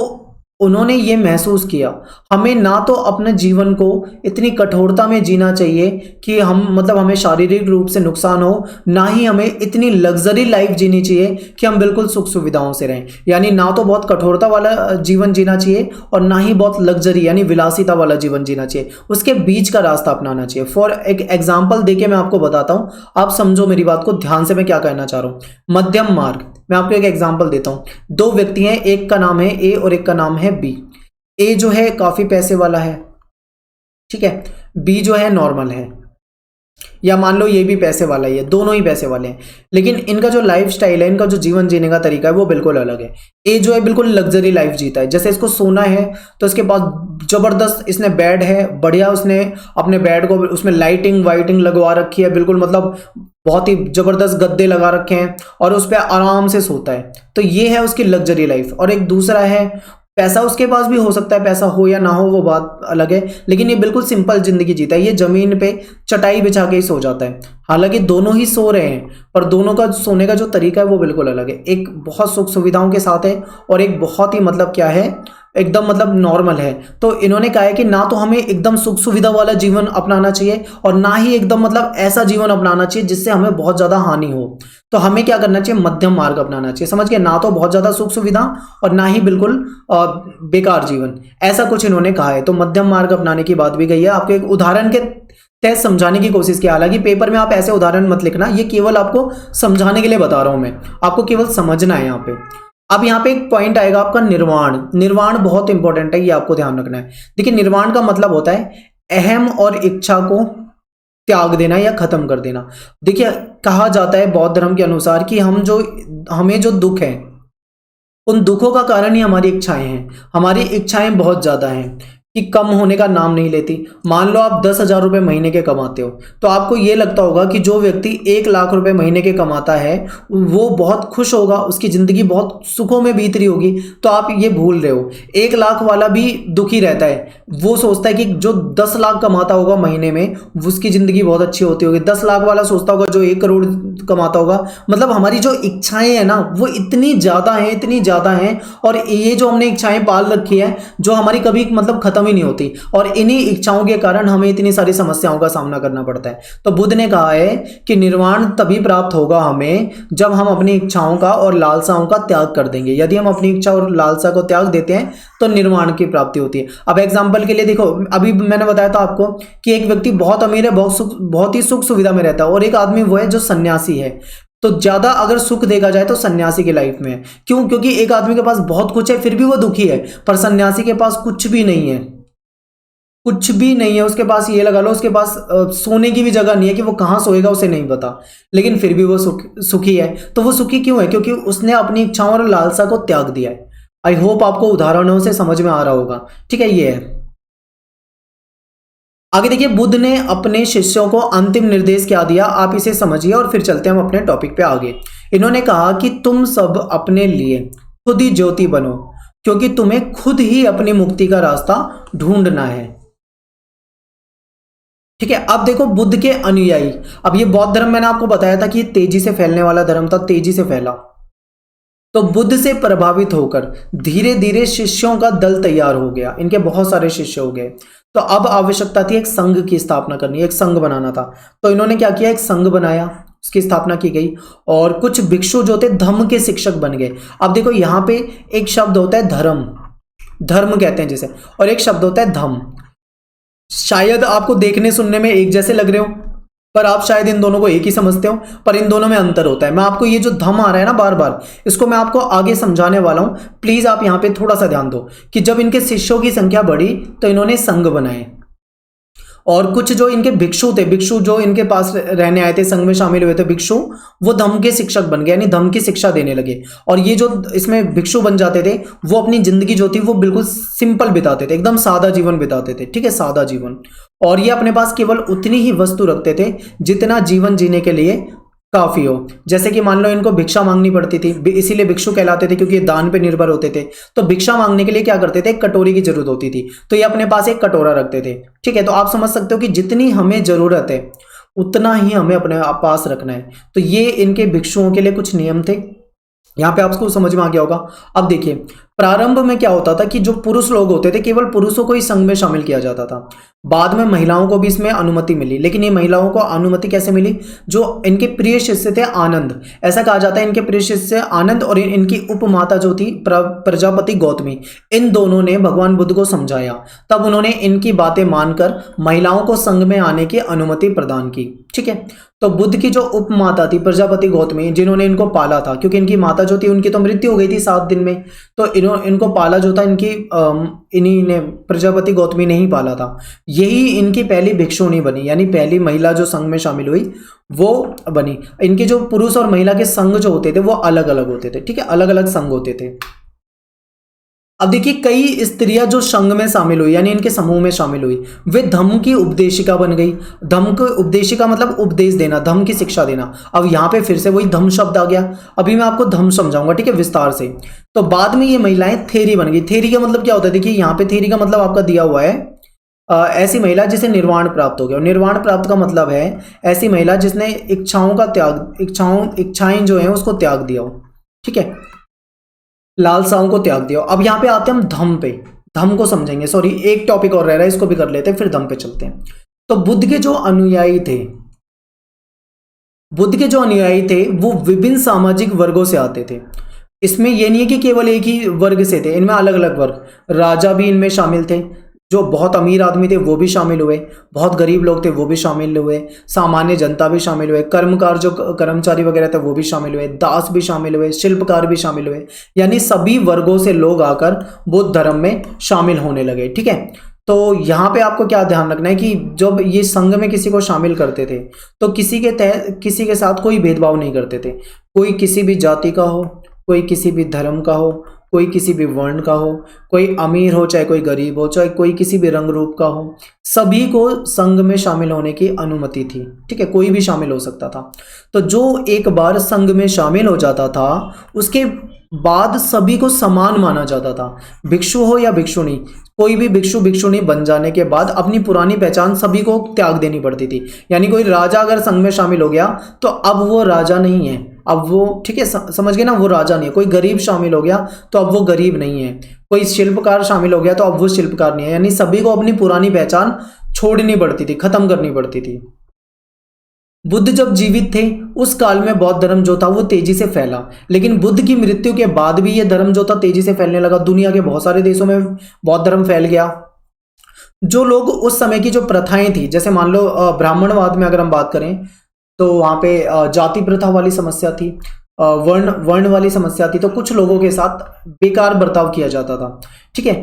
उन्होंने ये महसूस किया हमें ना तो अपने जीवन को इतनी कठोरता में जीना चाहिए कि हम मतलब हमें शारीरिक रूप से नुकसान हो, ना ही हमें इतनी लग्जरी लाइफ जीनी चाहिए कि हम बिल्कुल सुख सुविधाओं से रहें। यानी ना तो बहुत कठोरता वाला जीवन जीना चाहिए और ना ही बहुत लग्जरी यानी विलासिता वाला जीवन जीना चाहिए, उसके बीच का रास्ता अपनाना चाहिए। फॉर एक एग्जाम्पल देके मैं आपको बताता हूँ, आप समझो मेरी बात को ध्यान से, मैं क्या कहना चाह रहा हूँ। मध्यम मार्ग, मैं आपको एक एग्जांपल देता हूं। दो व्यक्ति हैं, एक का नाम है ए और एक का नाम है बी। ए जो है काफी पैसे वाला है, ठीक है, बी जो है नॉर्मल है, या मान लो ये भी पैसे वाला ही है, दोनों ही पैसे वाले हैं, लेकिन इनका जो लाइफ स्टाइल है, इनका जो जीवन जीने का तरीका है वो बिल्कुल अलग है। ए जो है बिल्कुल लग्जरी लाइफ जीता है, जैसे इसको सोना है तो इसके पास जबरदस्त इसने बेड है, बढ़िया उसने अपने बेड को उसमें लाइटिंग वाइटिंग लगवा रखी है, बिल्कुल मतलब बहुत ही जबरदस्त गद्दे लगा रखे हैं और उस पर आराम से सोता है। तो ये है उसकी लग्जरी लाइफ। और एक दूसरा है, पैसा उसके पास भी हो सकता है, पैसा हो या ना हो वो बात अलग है, लेकिन ये बिल्कुल सिंपल जिंदगी जीता है। ये जमीन पे चटाई बिछा के ही सो जाता है। हालांकि दोनों ही सो रहे हैं, पर दोनों का सोने का जो तरीका है वो बिल्कुल अलग है। एक बहुत सुख सुविधाओं के साथ है और एक बहुत ही मतलब क्या है, एकदम मतलब नॉर्मल है। तो इन्होंने कहा है कि ना तो हमें एकदम सुख सुविधा वाला जीवन अपनाना चाहिए और ना ही एकदम मतलब ऐसा जीवन अपनाना चाहिए जिससे हमें बहुत ज्यादा हानि हो। तो हमें क्या करना चाहिए, मध्यम मार्ग अपनाना चाहिए। समझ गए, ना तो बहुत ज्यादा सुख सुविधा और ना ही बिल्कुल बेकार जीवन, ऐसा कुछ इन्होंने कहा है। तो मध्यम मार्ग अपनाने की बात भी गई है। आपको एक उदाहरण के तहत समझाने की कोशिश की। हालांकि पेपर में आप ऐसे उदाहरण मत लिखना, ये केवल आपको समझाने के लिए बता रहा हूं मैं, आपको केवल समझना है यहाँ पे। अब यहाँ पे एक पॉइंट आएगा आपका निर्वाण। निर्वाण बहुत इंपॉर्टेंट है, ये आपको ध्यान रखना है। देखिए निर्वाण का मतलब होता है अहम और इच्छा को त्याग देना या खत्म कर देना। देखिए कहा जाता है बौद्ध धर्म के अनुसार कि हमें जो दुख है, उन दुखों का कारण ही हमारी इच्छाएं हैं। हमारी इच्छाएं बहुत ज्यादा हैं कि कम होने का नाम नहीं लेती। मान लो आप 10,000 रुपए महीने के कमाते हो, तो आपको ये लगता होगा कि जो व्यक्ति 1,00,000 रुपए महीने के कमाता है वो बहुत खुश होगा, उसकी जिंदगी बहुत सुखों में बीत रही होगी। तो आप ये भूल रहे हो, 1,00,000 वाला भी दुखी रहता है। वो सोचता है कि जो 10 लाख कमाता होगा महीने में उसकी जिंदगी बहुत अच्छी होती होगी। 10 लाख वाला सोचता होगा जो 1 करोड़ कमाता होगा। मतलब हमारी जो इच्छाएं हैं ना वो इतनी ज्यादा हैं, इतनी ज्यादा हैं, और ये जो हमने इच्छाएं पाल रखी है जो हमारी कभी मतलब खत्म ही नहीं होती, और इन्हीं इच्छाओं के कारण हमें इतनी सारी समस्याओं का सामना करना पड़ता है। तो बुद्ध ने कहा है कि निर्वाण तभी प्राप्त होगा हमें जब हम अपनी इच्छाओं का और लालसाओं का त्याग कर देंगे। यदि हम अपनी इच्छा और लालसा को त्याग देते हैं तो निर्वाण की प्राप्ति होती है। अब एग्जाम्पल के लिए देखो, अभी मैंने बताया था आपको कि एक व्यक्ति बहुत अमीर है, बहुत ही सुख सुविधा में रहता है, और एक आदमी वो है जो सन्यासी है। तो ज्यादा अगर सुख देखा जाए तो सन्यासी की लाइफ में है। क्यों? क्योंकि एक आदमी के पास बहुत कुछ है फिर भी वो दुखी है, पर सन्यासी के पास कुछ भी नहीं है, कुछ भी नहीं है उसके पास। ये लगा लो उसके पास सोने की भी जगह नहीं है, कि वो कहाँ सोएगा उसे नहीं पता, लेकिन फिर भी वो सुखी है। तो वो सुखी क्यों है? क्योंकि उसने अपनी इच्छाओं और लालसा को त्याग दिया है। आई होप आपको उदाहरणों से समझ में आ रहा होगा। ठीक है, ये है। आगे देखिए, बुद्ध ने अपने शिष्यों को अंतिम निर्देश क्या दिया, आप इसे समझिए और फिर चलते हैं हम अपने टॉपिक पे आगे। इन्होंने कहा कि तुम सब अपने लिए खुद ही ज्योति बनो, क्योंकि तुम्हें खुद ही अपनी मुक्ति का रास्ता ढूंढना है। ठीक है, अब देखो बुद्ध के अनुयायी, अब ये बौद्ध धर्म मैंने आपको बताया था कि तेजी से फैलने वाला धर्म था, तेजी से फैला। तो बुद्ध से प्रभावित होकर धीरे धीरे शिष्यों का दल तैयार हो गया, इनके बहुत सारे शिष्य हो गए। तो अब आवश्यकता थी एक संघ की स्थापना करनी, एक संघ बनाना था। तो इन्होंने क्या किया, एक संघ बनाया, उसकी स्थापना की गई, और कुछ भिक्षु जो थे धम्म के शिक्षक बन गए। अब देखो यहाँ पे एक शब्द होता है धर्म, धर्म कहते हैं जिसे, और एक शब्द होता है धम्म। शायद आपको देखने सुनने में एक जैसे लग रहे हो, पर आप शायद इन दोनों को एक ही समझते हो, पर इन दोनों में अंतर होता है। मैं आपको ये जो धम आ रहा है ना बार बार, इसको मैं आपको आगे समझाने वाला हूं। प्लीज आप यहां पे थोड़ा सा ध्यान दो कि जब इनके शिष्यों की संख्या बढ़ी तो इन्होंने संघ बनाए, और कुछ जो इनके भिक्षु थे, भिक्षु जो इनके पास रहने आए थे, संघ में शामिल हुए थे भिक्षु, वो धम्म के शिक्षक बन गए, यानी धम्म की शिक्षा देने लगे। और ये जो इसमें भिक्षु बन जाते थे वो अपनी जिंदगी जो थी वो बिल्कुल सिंपल बिताते थे, एकदम सादा जीवन बिताते थे। ठीक है, सादा जीवन। और ये अपने पास केवल उतनी ही वस्तु रखते थे जितना जीवन जीने के लिए काफी हो। जैसे कि मान लो इनको भिक्षा मांगनी पड़ती थी, इसीलिए भिक्षु कहलाते थे, क्योंकि ये दान पे निर्भर होते थे। तो भिक्षा मांगने के लिए क्या करते थे, एक कटोरी की जरूरत होती थी, तो ये अपने पास एक कटोरा रखते थे। ठीक है, तो आप समझ सकते हो कि जितनी हमें जरूरत है उतना ही हमें अपने पास रखना है। तो ये इनके भिक्षुओं के लिए कुछ नियम थे, यहाँ पे आपको समझ में आ गया होगा। अब देखिए, प्रारंभ में क्या होता था कि जो पुरुष लोग होते थे केवल पुरुषों को ही संघ में शामिल किया जाता था। बाद में महिलाओं को भी इसमें अनुमति मिली, लेकिन ये महिलाओं को अनुमति कैसे मिली? जो इनके प्रिय शिष्य थे आनंद, ऐसा कहा जाता है इनके प्रिय शिष्य आनंद और इनकी उपमाता जो थी प्रजापति गौतमी, इन दोनों ने भगवान बुद्ध को समझाया। तब उन्होंने इनकी बातें मानकर महिलाओं को संघ में आने की अनुमति प्रदान की। ठीक है, तो बुद्ध की जो उपमाता थी प्रजापति गौतमी, जिन्होंने इनको पाला था, क्योंकि इनकी माता जो थी उनकी तो मृत्यु हो गई थी 7 दिन में, तो इनको पाला जो था इन्हीं ने, प्रजापति गौतमी ने ही पाला था। यही इनकी पहली भिक्षुणी बनी, यानी पहली महिला जो संघ में शामिल हुई वो बनी। इनके जो पुरुष और महिला के संघ जो होते थे वो अलग अलग होते थे। ठीक है, अलग अलग संघ होते थे। अब देखिए, कई स्त्रियां जो संघ में शामिल हुई, यानी इनके समूह में शामिल हुई, वे धम्म की उपदेशिका बन गई। धम्म की उपदेशिका मतलब उपदेश देना, धम्म की शिक्षा देना। अब यहाँ पे फिर से वही धम्म शब्द आ गया। अभी मैं आपको धम्म समझाऊंगा, ठीक है, विस्तार से। तो बाद में ये महिलाएं थेरी बन गई। थेरी का मतलब क्या होता है? देखिए यहाँ पे थेरी का मतलब आपका दिया हुआ है ऐसी महिला जिसे निर्वाण प्राप्त हो गया। निर्वाण प्राप्त का मतलब है ऐसी महिला जिसने इच्छाओं का त्याग, इच्छाएं जो है उसको त्याग दिया हो। ठीक है, लालसाओं को त्याग दिया। अब यहाँ पे आते हैं हम धम्म पे, धम्म को समझेंगे। सॉरी, एक टॉपिक और रह रहा है, इसको भी कर लेते हैं, फिर धम्म पे चलते हैं। तो बुद्ध के जो अनुयायी थे, वो विभिन्न सामाजिक वर्गों से आते थे। इसमें यह नहीं है कि केवल एक ही वर्ग से थे, इनमें अलग अलग वर्ग, राजा भी इनमें शामिल थे, जो बहुत अमीर आदमी थे वो भी शामिल हुए, बहुत गरीब लोग थे वो भी शामिल हुए, सामान्य जनता भी शामिल हुए, कर्मकार जो कर्मचारी वगैरह थे वो भी शामिल हुए, दास भी शामिल हुए, शिल्पकार भी शामिल हुए, यानी सभी वर्गों से लोग आकर बौद्ध धर्म में शामिल होने लगे। ठीक है, तो यहाँ पे आपको क्या ध्यान रखना है कि जब ये संघ में किसी को शामिल करते थे तो किसी के साथ कोई भेदभाव नहीं करते थे। कोई किसी भी जाति का हो, कोई किसी भी धर्म का हो, कोई किसी भी वर्ण का हो, कोई अमीर हो चाहे कोई गरीब हो, चाहे कोई किसी भी रंग रूप का हो, सभी को संघ में शामिल होने की अनुमति थी। ठीक है, कोई भी शामिल हो सकता था। तो जो एक बार संघ में शामिल हो जाता था उसके बाद सभी को समान माना जाता था। भिक्षु हो या भिक्षुणी, कोई भी भिक्षु भिक्षुणी बन जाने के बाद अपनी पुरानी पहचान सभी को त्याग देनी पड़ती थी। यानी कोई राजा अगर संघ में शामिल हो गया तो अब वो राजा नहीं है, अब वो, ठीक है, समझ गए ना, वो राजा नहीं है। कोई गरीब शामिल हो गया तो अब वो गरीब नहीं है। कोई शिल्पकार शामिल हो गया तो अब वो शिल्पकार नहीं है। यानी सभी को अपनी पुरानी पहचान छोड़नी पड़ती थी, खत्म करनी पड़ती थी। बुद्ध जब जीवित थे उस काल में बौद्ध धर्म जो था वो तेजी से फैला, लेकिन बुद्ध की मृत्यु के बाद भी ये धर्म जो था तेजी से फैलने लगा। दुनिया के बहुत सारे देशों में बौद्ध धर्म फैल गया। जो लोग उस समय की जो प्रथाएं थी, जैसे मान लो ब्राह्मणवाद में अगर हम बात करें तो वहाँ पे जाति प्रथा वाली समस्या थी, वर्ण वाली समस्या थी, तो कुछ लोगों के साथ बेकार बर्ताव किया जाता था। ठीक है,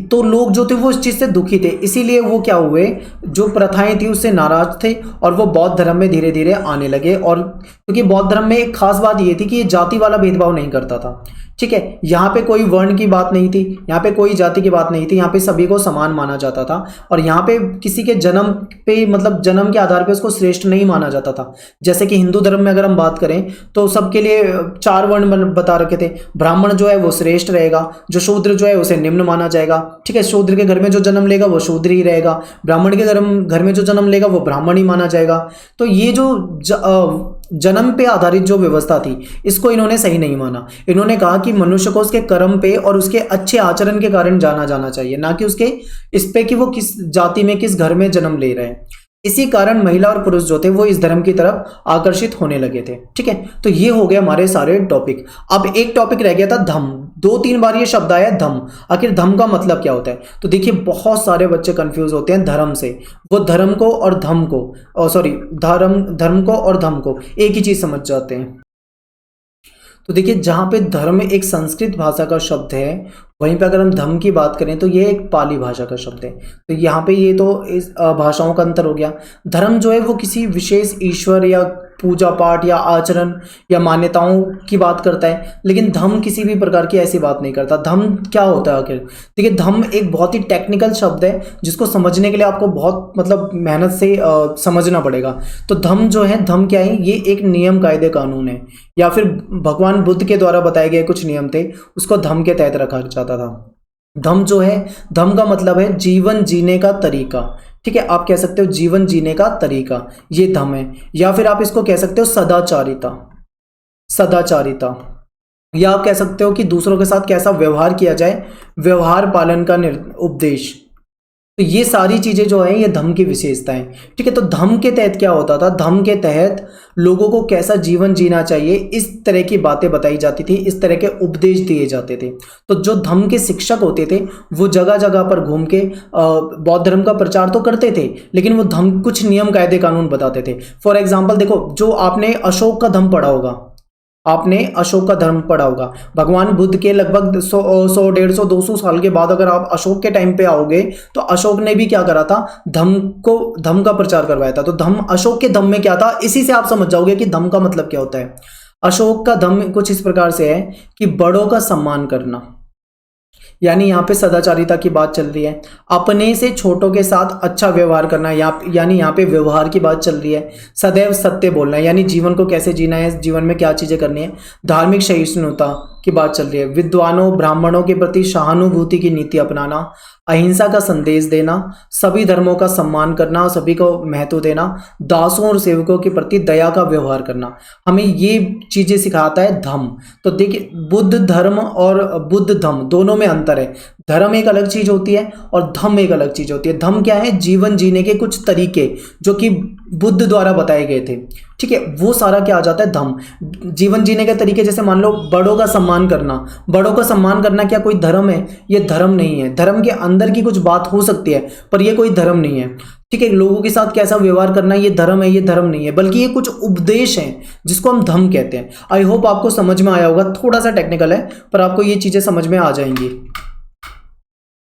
तो लोग जो थे वो इस चीज से दुखी थे, इसीलिए वो क्या हुए, जो प्रथाएं थी उससे नाराज थे और वो बौद्ध धर्म में धीरे धीरे आने लगे। और क्योंकि बौद्ध धर्म में एक खास बात ये थी कि ये जाति वाला भेदभाव नहीं करता था। ठीक है, यहाँ पे कोई वर्ण की बात नहीं थी, यहाँ पे कोई जाति की बात नहीं थी, यहाँ पे सभी को समान माना जाता था। और यहाँ पे किसी के जन्म पे, मतलब जन्म के आधार पे उसको श्रेष्ठ नहीं माना जाता था। जैसे कि हिंदू धर्म में अगर हम बात करें तो सबके लिए 4 वर्ण बता रखे थे। ब्राह्मण जो है वो श्रेष्ठ रहेगा, जो शूद्र जो है उसे निम्न माना जाएगा। ठीक है, शूद्र के घर में जो जन्म लेगा वो शूद्र ही रहेगा, ब्राह्मण के घर में जो जन्म लेगा वो ब्राह्मण ही माना जाएगा। तो ये जो जन्म पे आधारित जो व्यवस्था थी इसको इन्होंने सही नहीं माना। इन्होंने कहा कि मनुष्य को उसके कर्म पे और उसके अच्छे आचरण के कारण जाना जाना चाहिए, ना कि उसके इस पे कि वो किस जाति में, किस घर में जन्म ले रहे हैं। इसी कारण महिला और पुरुष जो थे वो इस धर्म की तरफ आकर्षित होने लगे थे। ठीक है, तो ये हो गया हमारे सारे टॉपिक। अब एक टॉपिक रह गया था धम्म। 2-3 बार ये शब्द आया धम्म। आखिर धम्म का मतलब क्या होता है? तो देखिए, बहुत सारे बच्चे कंफ्यूज होते हैं धर्म से। वो धर्म को और धम्म को, सॉरी, धर्म को और धम्म को एक ही चीज समझ जाते हैं। तो देखिए, जहाँ पे धर्म एक संस्कृत भाषा का शब्द है, वहीं पे अगर हम धम्म की बात करें तो ये एक पाली भाषा का शब्द है। तो यहाँ पे ये तो इस भाषाओं का अंतर हो गया। धर्म जो है वो किसी विशेष ईश्वर या पूजा पाठ या आचरण या मान्यताओं की बात करता है, लेकिन धम्म किसी भी प्रकार की ऐसी बात नहीं करता। धम्म क्या होता है आखिर? देखिए, धम्म एक बहुत ही टेक्निकल शब्द है जिसको समझने के लिए आपको बहुत मेहनत से समझना पड़ेगा। तो धम्म जो है, धम्म क्या है? ये एक नियम, कायदे, कानून है, या फिर भगवान बुद्ध के द्वारा बताए गए कुछ नियम थे, उसको धम्म के तहत रखा जाता था। धम्म जो है, धम्म का मतलब है जीवन जीने का तरीका। ठीक है, आप कह सकते हो जीवन जीने का तरीका, ये धम्म है। या फिर आप इसको कह सकते हो सदाचारिता। या आप कह सकते हो कि दूसरों के साथ कैसा व्यवहार किया जाए, व्यवहार पालन का उपदेश। तो ये सारी चीजें जो है ये धम्म की विशेषताएं। ठीक है, तो धम्म के तहत क्या होता था, धम्म के तहत लोगों को कैसा जीवन जीना चाहिए, इस तरह की बातें बताई जाती थी, इस तरह के उपदेश दिए जाते थे। तो जो धम्म के शिक्षक होते थे वो जगह जगह पर घूम के बौद्ध धर्म का प्रचार तो करते थे, लेकिन वो धम्म कुछ नियम कायदे कानून बताते थे। फॉर एग्जाम्पल देखो, जो आपने अशोक का धम्म पढ़ा होगा, आपने अशोक का धर्म पढ़ा होगा, भगवान बुद्ध के लगभग 100 150 200 साल के बाद अगर आप अशोक के टाइम पे आओगे तो अशोक ने भी क्या करा था, धम्म का प्रचार करवाया था। तो धम्म, अशोक के धम्म में क्या था, इसी से आप समझ जाओगे कि धम्म का मतलब क्या होता है। अशोक का धम्म कुछ इस प्रकार से है कि बड़ों का सम्मान करना, यानी यहाँ पे सदाचारिता की बात चल रही है, अपने से छोटों के साथ अच्छा व्यवहार करना, यानी यहाँ पे व्यवहार की बात चल रही है, सदैव सत्य बोलना, यानी जीवन को कैसे जीना है, जीवन में क्या चीजें करनी है, धार्मिक सहिष्णुता की बात चल रही है, विद्वानों ब्राह्मणों के प्रति सहानुभूति की नीति अपनाना, अहिंसा का संदेश देना, सभी धर्मों का सम्मान करना, सभी को महत्व देना, दासों और सेवकों के प्रति दया का व्यवहार करना, हमें ये चीजें सिखाता है धम्म। तो देखिए, बुद्ध धर्म और बुद्ध धम्म दोनों में अंतर है। धर्म एक अलग चीज होती है और धम्म एक अलग चीज होती है। धम्म क्या है, जीवन जीने के कुछ तरीके जो कि बुद्ध द्वारा बताए गए थे। ठीक है, वो सारा क्या आ जाता है, धम्म। जीवन जीने के तरीके, जैसे मान लो बड़ों का सम्मान करना, बड़ों का सम्मान करना क्या कोई धर्म है? ये धर्म नहीं है। धर्म के अंदर की कुछ बात हो सकती है पर ये कोई धर्म नहीं है। ठीक है, लोगों के साथ कैसा व्यवहार करना ये धर्म है, ये धर्म नहीं है, बल्कि ये कुछ उपदेश हैं जिसको हम धम्म कहते हैं। आई होप आपको समझ में आया होगा, थोड़ा सा टेक्निकल है पर आपको ये चीजें समझ में आ जाएंगी।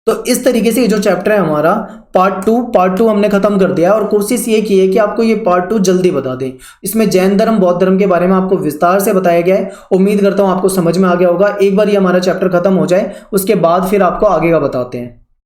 तो इस तरीके से ये जो चैप्टर है हमारा पार्ट टू हमने खत्म कर दिया है, और कोशिश ये की है कि आपको ये पार्ट 2 जल्दी बता दें। इसमें जैन धर्म बौद्ध धर्म के बारे में आपको विस्तार से बताया गया है। उम्मीद करता हूं आपको समझ में आ गया होगा। एक बार ये हमारा चैप्टर खत्म हो जाए उसके बाद फिर आपको आगे का बताते हैं।